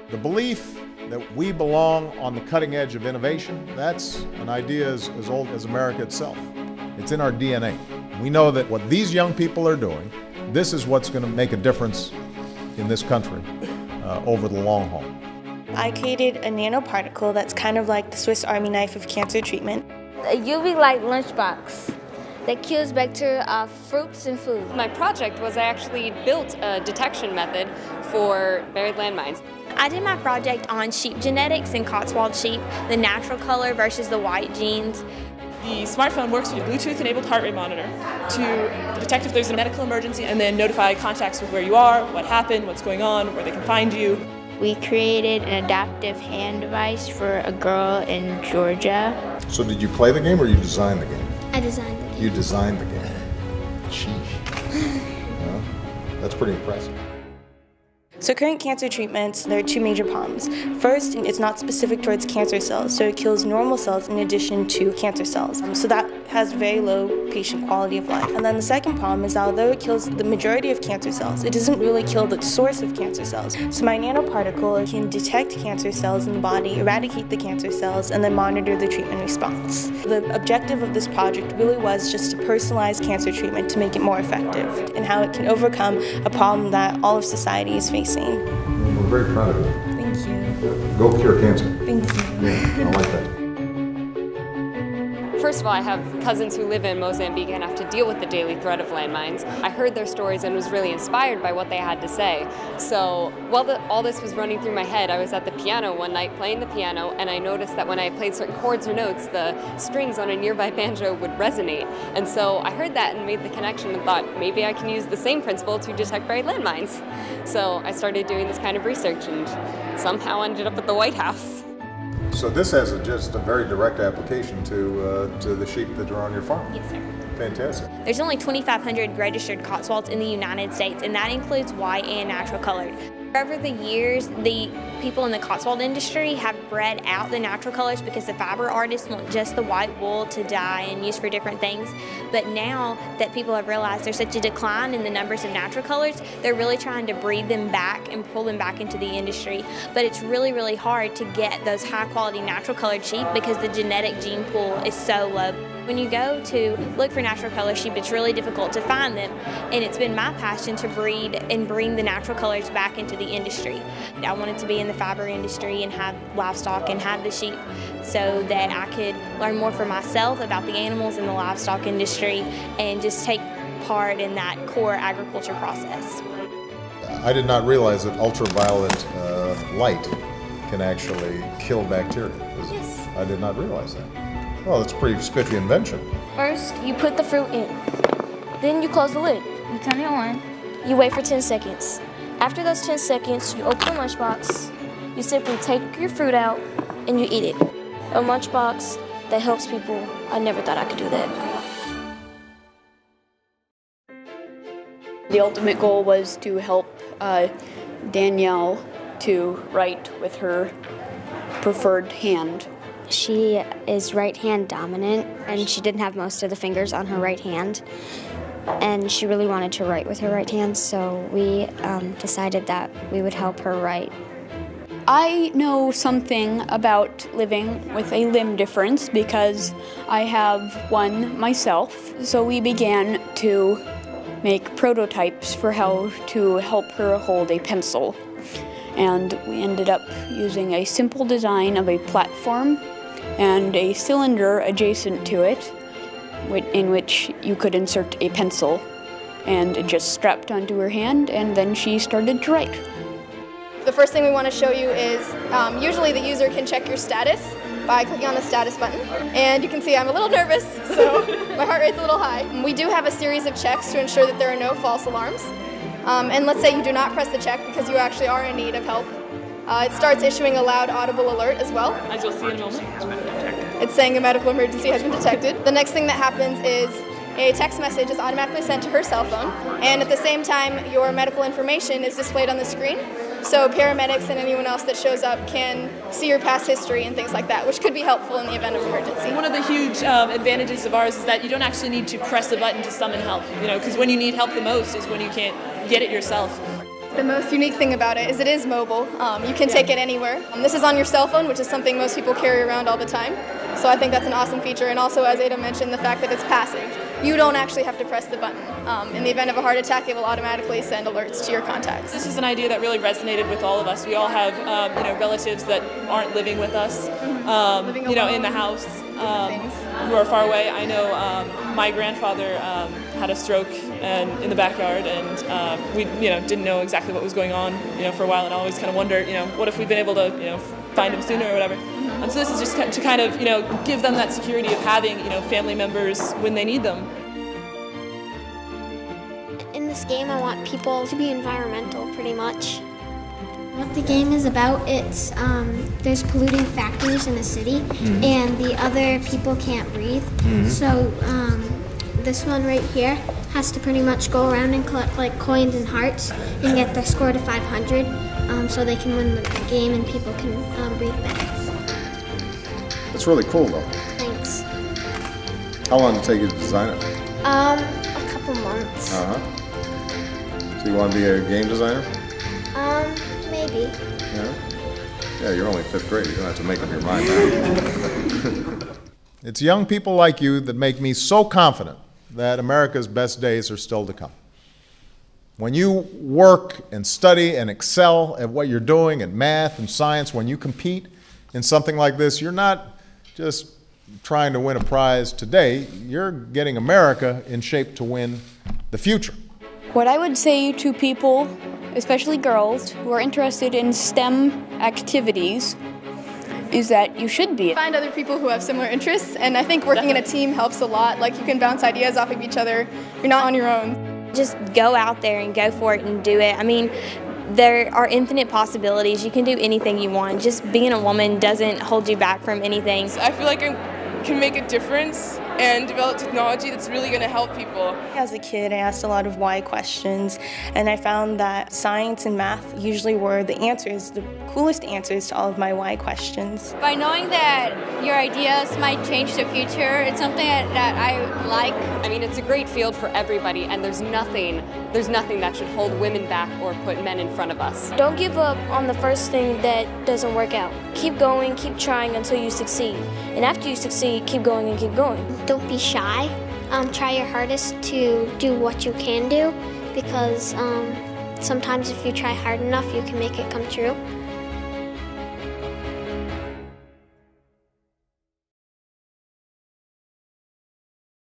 The belief that we belong on the cutting edge of innovation, that's an idea as old as America itself. It's in our DNA. We know that what these young people are doing, this is what's going to make a difference in this country over the long haul. I created a nanoparticle that's kind of like the Swiss Army knife of cancer treatment. A UV light lunchbox that kills bacteria off fruits and food. My project was I actually built a detection method for buried landmines. I did my project on sheep genetics and Cotswold sheep, the natural color versus the white genes. The smartphone works with a Bluetooth-enabled heart rate monitor to detect if there's a medical emergency and then notify contacts with where you are, what happened, what's going on, where they can find you. We created an adaptive hand device for a girl in Georgia. So did you play the game or you designed the game? I designed the game. You designed the game. Sheesh. Yeah, that's pretty impressive. So current cancer treatments, there are two major problems. First, it's not specific towards cancer cells, so it kills normal cells in addition to cancer cells. So that has very low patient quality of life. And then the second problem is although it kills the majority of cancer cells, it doesn't really kill the source of cancer cells. So my nanoparticle can detect cancer cells in the body, eradicate the cancer cells, and then monitor the treatment response. The objective of this project really was just to personalize cancer treatment to make it more effective and how it can overcome a problem that all of society is facing. We're very proud of you. Thank you. Go cure cancer. Thank you. Yeah, I like that. First of all, I have cousins who live in Mozambique and have to deal with the daily threat of landmines. I heard their stories and was really inspired by what they had to say. So while all this was running through my head, I was at the piano one night playing the piano, and I noticed that when I played certain chords or notes, the strings on a nearby banjo would resonate. And so I heard that and made the connection and thought maybe I can use the same principle to detect buried landmines. So I started doing this kind of research and somehow ended up at the White House. So this has just a very direct application to the sheep that are on your farm. Yes, sir. Fantastic. There's only 2,500 registered Cotswolds in the United States, and that includes white and natural colored. Over the years, the people in the Cotswold industry have bred out the natural colors because the fiber artists want just the white wool to dye and use for different things. But now that people have realized there's such a decline in the numbers of natural colors, they're really trying to breed them back and pull them back into the industry. But it's really, really hard to get those high quality natural colored sheep because the genetic gene pool is so low. When you go to look for natural color sheep, it's really difficult to find them, and it's been my passion to breed and bring the natural colors back into the industry. I wanted to be in the fiber industry and have livestock and have the sheep so that I could learn more for myself about the animals in the livestock industry and just take part in that core agriculture process. I did not realize that ultraviolet light can actually kill bacteria. Yes. I did not realize that. Well, that's a pretty spiffy invention. First, you put the fruit in. Then you close the lid. You turn it on. You wait for 10 seconds. After those 10 seconds, you open the lunchbox. You simply take your fruit out and you eat it. A lunchbox that helps people. I never thought I could do that. The ultimate goal was to help Danielle to write with her preferred hand. She is right hand dominant, and she didn't have most of the fingers on her right hand. And she really wanted to write with her right hand, so we decided that we would help her write. I know something about living with a limb difference because I have one myself. So we began to make prototypes for how to help her hold a pencil. And we ended up using a simple design of a platform and a cylinder adjacent to it in which you could insert a pencil, and it just strapped onto her hand, and then she started to write. The first thing we want to show you is usually the user can check your status by clicking on the status button, and you can see I'm a little nervous, so my heart rate's a little high. We do have a series of checks to ensure that there are no false alarms, and let's say you do not press the check because you actually are in need of help. It starts issuing a loud audible alert as well. As you'll see in a moment. It's saying a medical emergency has been detected. The next thing that happens is a text message is automatically sent to her cell phone, and at the same time your medical information is displayed on the screen, so paramedics and anyone else that shows up can see your past history and things like that, which could be helpful in the event of emergency. One of the huge advantages of ours is that you don't actually need to press a button to summon help, because when you need help the most is when you can't get it yourself. The most unique thing about it is mobile. You can take it anywhere. This is on your cell phone, which is something most people carry around all the time. So I think that's an awesome feature. And also, as Ada mentioned, the fact that it's passive. You don't actually have to press the button. In the event of a heart attack, it will automatically send alerts to your contacts. This is an idea that really resonated with all of us. We all have relatives that aren't living with us, in the house, who are far away. I know my grandfather had a stroke in the backyard, and we didn't know exactly what was going on for a while, and I always kind of wondered, what if we'd been able to find him sooner or whatever. And so this is just to kind of give them that security of having family members when they need them. In this game, I want people to be environmental, pretty much. What the game is about, it's there's polluting factories in the city, and the other people can't breathe. So this one right here has to pretty much go around and collect like coins and hearts and get their score to 500, so they can win the game and people can breathe better. That's really cool, though. Thanks. How long did it take you to design it? A couple months. So you want to be a game designer? Maybe. Yeah, you're only 5th grade. You don't have to make up your mind now. It's young people like you that make me so confident that America's best days are still to come. When you work and study and excel at what you're doing in math and science, when you compete in something like this, you're not just trying to win a prize today, you're getting America in shape to win the future. What I would say to people, especially girls, who are interested in STEM activities, is that you should be. Find other people who have similar interests, and I think working in a team helps a lot. Like, you can bounce ideas off of each other. You're not on your own. Just go out there and go for it and do it. I mean, there are infinite possibilities. You can do anything you want. Just being a woman doesn't hold you back from anything. I feel like I can make a difference and develop technology that's really going to help people. As a kid, I asked a lot of why questions, and I found that science and math usually were the answers, the coolest answers to all of my why questions. By knowing that your ideas might change the future, it's something that I like. I mean, it's a great field for everybody, and there's nothing that should hold women back or put men in front of us. Don't give up on the first thing that doesn't work out. Keep going, keep trying until you succeed. And after you succeed, keep going and keep going. Don't be shy. Try your hardest to do what you can do, because sometimes if you try hard enough, you can make it come true.